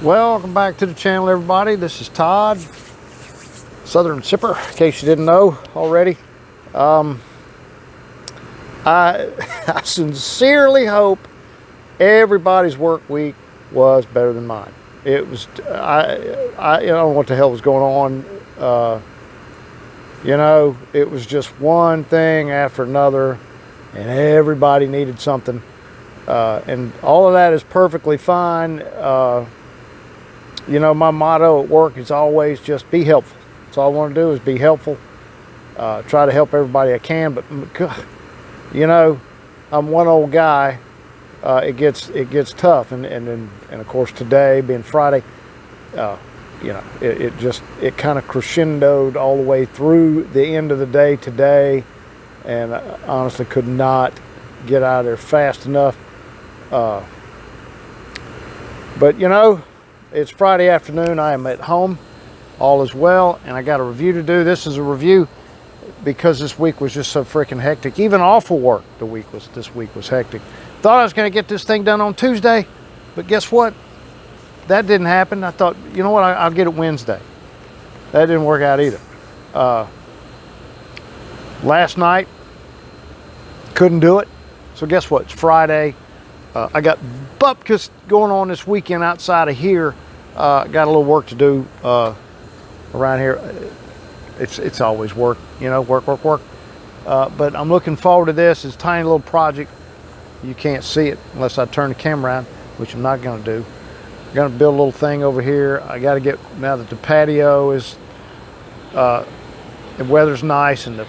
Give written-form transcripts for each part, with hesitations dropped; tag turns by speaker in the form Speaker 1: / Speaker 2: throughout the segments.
Speaker 1: Welcome back to the channel, everybody. This is Todd, Southern Sipper, in case you didn't know already. I sincerely hope everybody's work week was better than mine. It was, I don't know what the hell was going on. It was just one thing after another, and everybody needed something. And all of that is perfectly fine. My motto at work is always just be helpful. That's all I want to do is be helpful. Try to help everybody I can, but I'm one old guy. It gets tough, and of course today being Friday, it kind of crescendoed all the way through the end of the day today, and I honestly could not get out of there fast enough. But it's Friday afternoon. I am at home. All is well, and I got a review to do. This is a review because this week was just so freaking hectic. Even awful work this week was hectic. Thought I was going to get this thing done on Tuesday, but guess what? That didn't happen. I thought, you know what? I'll get it Wednesday. That didn't work out either. Last night, couldn't do it. So guess what? It's Friday. I got bupkis going on this weekend outside of here. Got a little work to do around here. It's always work, work. But I'm looking forward to this. It's a tiny little project. You can't see it unless I turn the camera around, which I'm not going to do. I'm going to build a little thing over here. I got to get, now that the patio is, the weather's nice and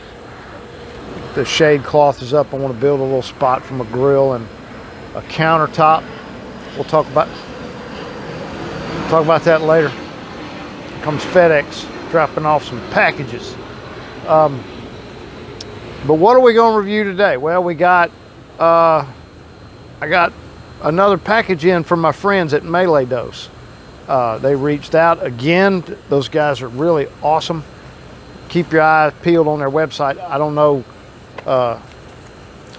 Speaker 1: the shade cloth is up, I want to build a little spot from a grill and a countertop. We'll talk about that later. Here comes FedEx dropping off some packages. But what are we going to review today? Well, I got another package in from my friends at Melee Dose. They reached out again. Those guys are really awesome. Keep your eyes peeled on their website. I don't know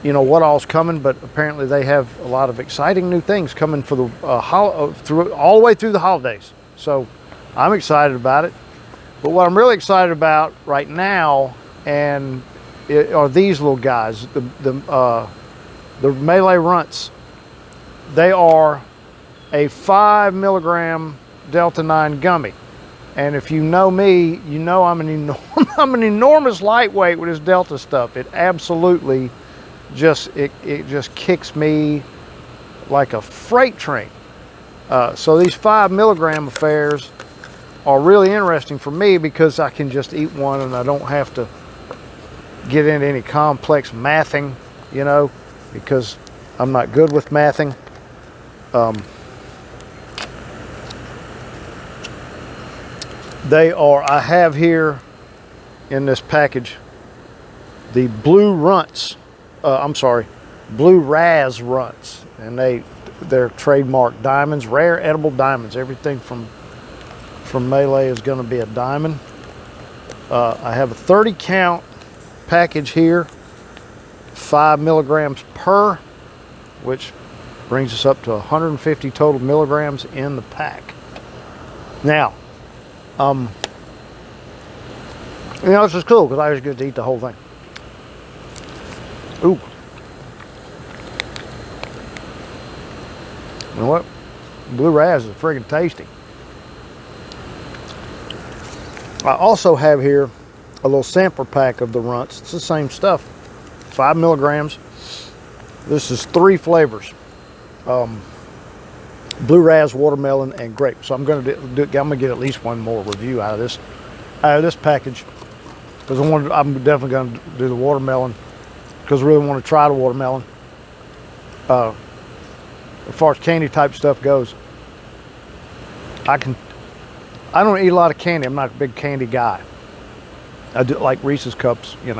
Speaker 1: what all's coming, but apparently they have a lot of exciting new things coming for the all the way through the holidays. So I'm excited about it. But what I'm really excited about right now are these little guys, the Melee Runtz. They are a 5 milligram Delta 9 gummy. And if you know me, you know I'm an enormous lightweight with this Delta stuff. It absolutely just kicks me like a freight train. So these 5 milligram affairs are really interesting for me because I can just eat one and I don't have to get into any complex mathing, because I'm not good with mathing. I have here in this package the Blue Runtz. Blue Raz Runtz, and they're trademark diamonds, rare edible diamonds. Everything from Melee is going to be a diamond. I have a 30 count package here, 5 milligrams per, which brings us up to 150 total milligrams in the pack. Now, this is cool because I just get to eat the whole thing. Ooh. You know what? Blue Raz is friggin' tasty. I also have here a little sampler pack of the Runtz. It's the same stuff. 5 milligrams. This is 3 flavors. Blue Raz, watermelon, and grape. So I'm going to get at least one more review out of this package, because I'm definitely going to do the watermelon, because I really want to try the watermelon. As far as candy type stuff goes, I don't eat a lot of candy. I'm not a big candy guy. I do like Reese's Cups, who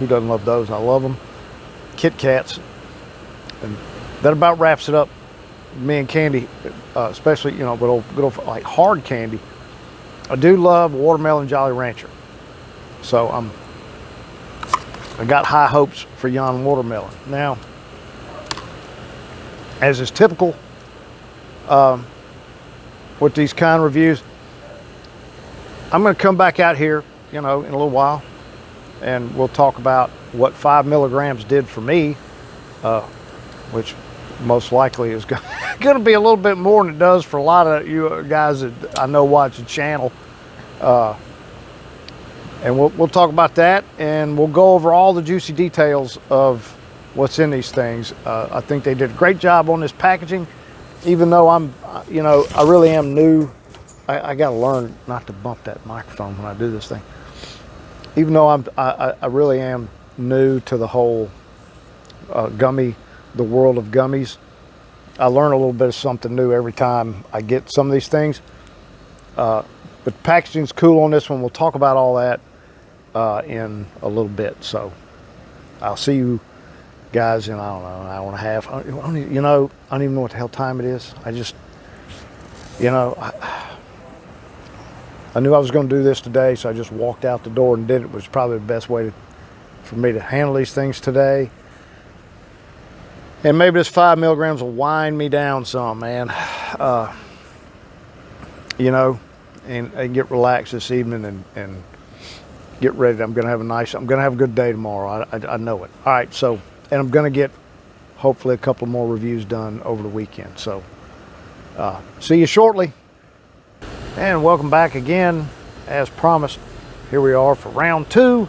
Speaker 1: doesn't love those? I love them. Kit Kats, and that about wraps it up. Me and candy, especially, good old like hard candy. I do love watermelon Jolly Rancher. So I got high hopes for yon watermelon. Now, as is typical, with these kind reviews. I'm going to come back out here, you know, in a little while, and we'll talk about what 5 milligrams did for me, which most likely is going to be a little bit more than it does for a lot of you guys that I know watch the channel. And we'll talk about that, and we'll go over all the juicy details of what's in these things. I think they did a great job on this packaging, even though I'm, you know, I really am new. I got to learn not to bump that microphone when I do this thing. Even though I really am new to the whole the world of gummies. I learn a little bit of something new every time I get some of these things. But the packaging's cool on this one. We'll talk about all that in a little bit. So I'll see you guys in, I don't know, an hour and a half. You know, I don't even know what the hell time it is. I just, you know, I knew I was going to do this today, so I just walked out the door and did it. It was probably the best way for me to handle these things today. And maybe this 5 milligrams will wind me down some, man. You know, and get relaxed this evening and get ready. I'm going to have a good day tomorrow. I know it. All right, so, and I'm going to get hopefully a couple more reviews done over the weekend. So, see you shortly. And welcome back again, as promised. Here we are for round 2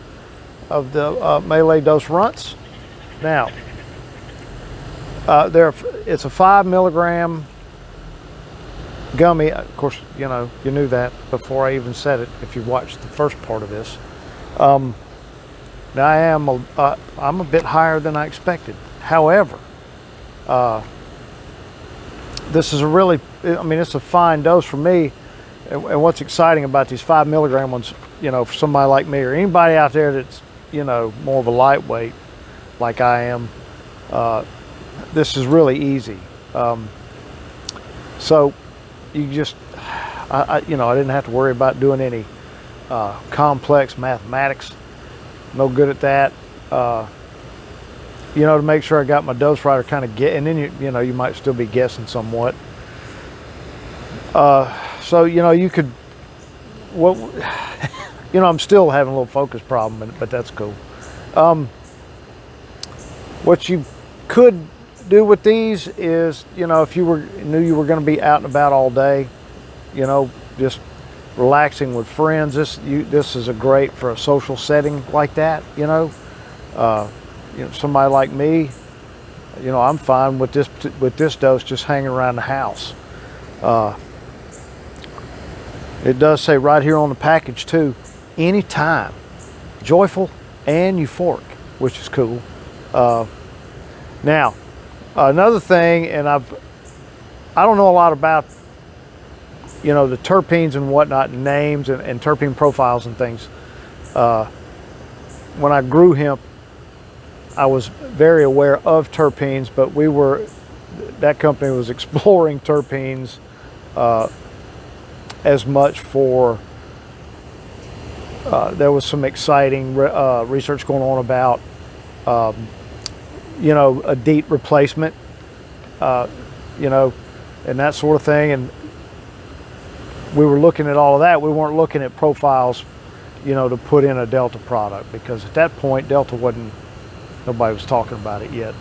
Speaker 1: of the Melee Dose Runtz. Now, it's a 5 milligram gummy. Of course, you know, you knew that before I even said it, if you watched the first part of this. Now I'm a bit higher than I expected. However, this is it's a fine dose for me. And what's exciting about these 5 milligram ones, you know, for somebody like me or anybody out there that's, you know, more of a lightweight like I am, this is really easy. So you just, I didn't have to worry about doing any complex mathematics. No good at that. You know, to make sure I got my dose right, or kind of get, and then you might still be guessing somewhat. So you could, I'm still having a little focus problem, but that's cool. What you could do with these is, if you knew you were going to be out and about all day, just relaxing with friends, this is a great for a social setting like that. Somebody like me, I'm fine with this dose just hanging around the house. It does say right here on the package too, anytime, joyful and euphoric, which is cool. Now, another thing, and I don't know a lot about, the terpenes and whatnot, names and terpene profiles and things. When I grew hemp, I was very aware of terpenes, but that company was exploring terpenes as much for, there was some exciting research going on about, a DEET replacement, and that sort of thing. And we were looking at all of that. We weren't looking at profiles, to put in a Delta product, because at that point, Delta nobody was talking about it yet.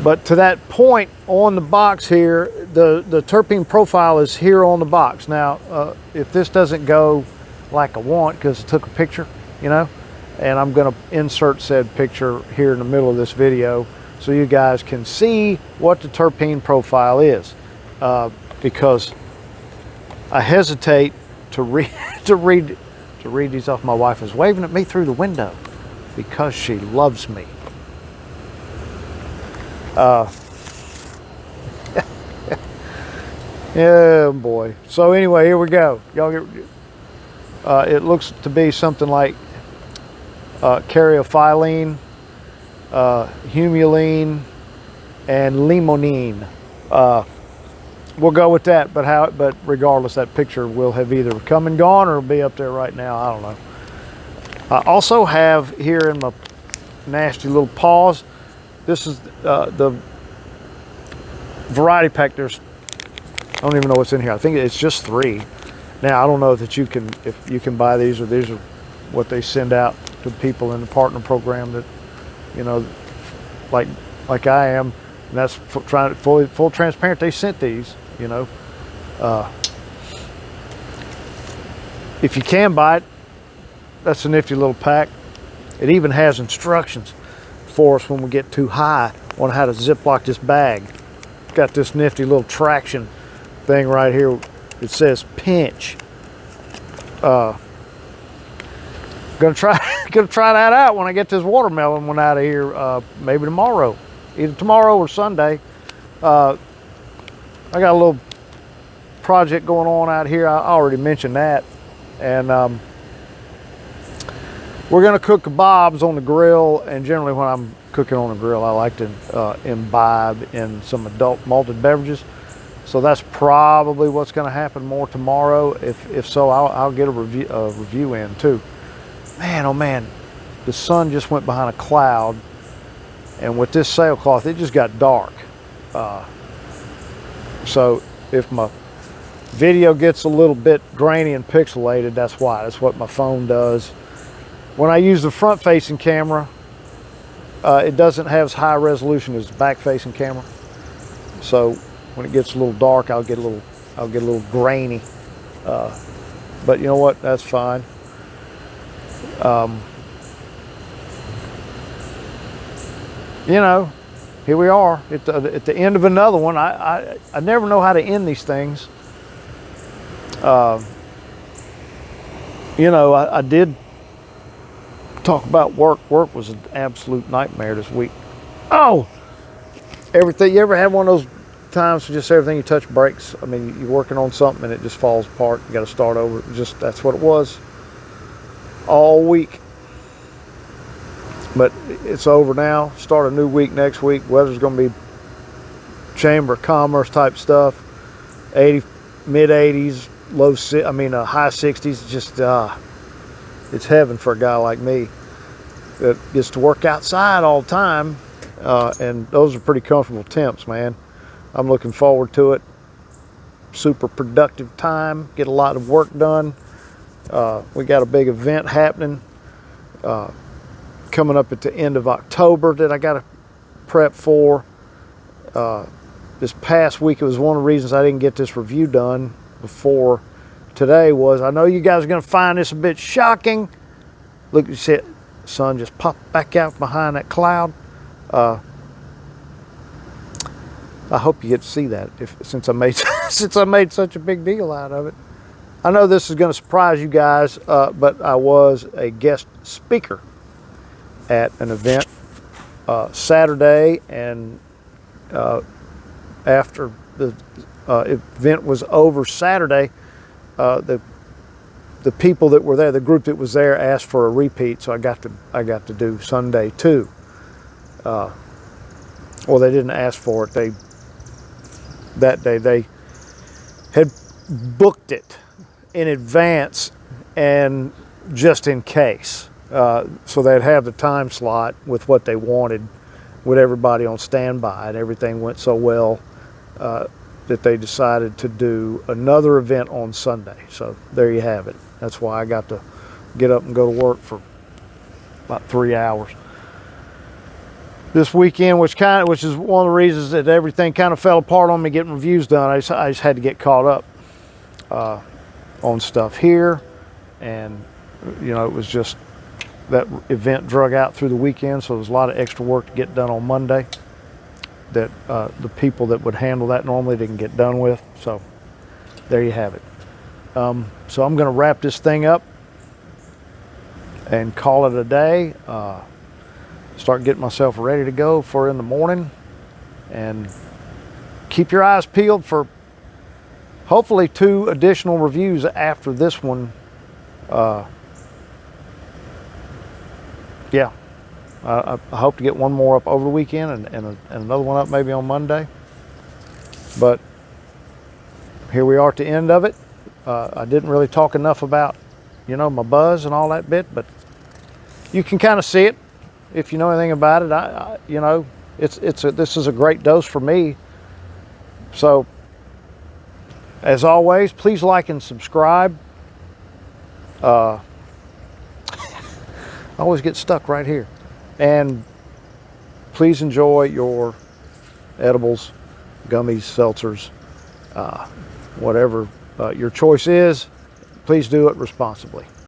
Speaker 1: But to that point on the box here, the terpene profile is here on the box. Now, if this doesn't go like I want, because I took a picture, and I'm going to insert said picture here in the middle of this video so you guys can see what the terpene profile is, because I hesitate to read these off. My wife is waving at me through the window because she loves me. Yeah, boy. So anyway, here we go. Y'all get. It looks to be something like caryophyllene, humulene, and limonene. We'll go with that. But regardless, that picture will have either come and gone or be up there right now. I don't know. I also have here in my nasty little paws. This is the variety pack. There's don't even know what's in here. I think it's just 3. Now I don't know that if you can buy these, or these are what they send out to people in the partner program that, you know, like I am, and that's trying to full transparent. They sent these, you know. If you can buy it, that's a nifty little pack. It even has instructions for us when we get too high on how to ziplock this bag. It's got this nifty little traction thing right here. It says pinch. Gonna try that out when I get this watermelon one out of here. Maybe tomorrow, either tomorrow or Sunday. I got a little project going on out here. I already mentioned that, and we're gonna cook kebabs on the grill. And generally, when I'm cooking on the grill, I like to imbibe in some adult malted beverages. So that's probably what's going to happen more tomorrow. If so, I'll get a review in too. Man, oh man, the sun just went behind a cloud, and with this sailcloth, it just got dark. So if my video gets a little bit grainy and pixelated, that's why. That's what my phone does. When I use the front-facing camera, it doesn't have as high resolution as the back-facing camera. So when it gets a little dark, I'll get a little grainy. But you know what? That's fine. You know, here we are at the end of another one. I never know how to end these things. You know, I did talk about work. Work was an absolute nightmare this week. Oh, everything. You ever had one of those times where just everything you touch breaks? I mean, you're working on something and it just falls apart. You got to start over. That's what it was all week. But it's over now. Start a new week next week. Weather's going to be Chamber of Commerce type stuff. Mid 80s, high 60s. Just it's heaven for a guy like me that gets to work outside all the time. And those are pretty comfortable temps, man. I'm looking forward to it. Super productive time. Get a lot of work done. We got a big event happening coming up at the end of October that I got to prep for. This past week, it was one of the reasons I didn't get this review done before today was, I know you guys are going to find this a bit shocking. Look, you see it, sun just popped back out behind that cloud. I hope you get to see that since I made such a big deal out of it. I know this is going to surprise you guys, but I was a guest speaker at an event Saturday, and after the event was over Saturday, the people that were there, the group that was there, asked for a repeat, so I got to do Sunday too. Well, they didn't ask for it. That day they had booked it in advance and just in case. So they'd have the time slot with what they wanted with everybody on standby, and everything went so well that they decided to do another event on Sunday. So there you have it. That's why I got to get up and go to work for about 3 hours this weekend, which is one of the reasons that everything kind of fell apart on me getting reviews done. I just had to get caught up on stuff here, and you know, it was just that event drug out through the weekend, so there was a lot of extra work to get done on Monday that the people that would handle that normally didn't get done with. So there you have it. So I'm going to wrap this thing up and call it a day. Start getting myself ready to go for in the morning, and keep your eyes peeled for hopefully 2 additional reviews after this one. Yeah, I hope to get one more up over the weekend and another one up maybe on Monday. But here we are at the end of it. I didn't really talk enough about, you know, my buzz and all that bit, but you can kind of see it if you know anything about it. You know, this is a great dose for me. So As always, please like and subscribe. I always get stuck right here. And please enjoy your edibles, gummies, seltzers, whatever your choice is. Please do it responsibly.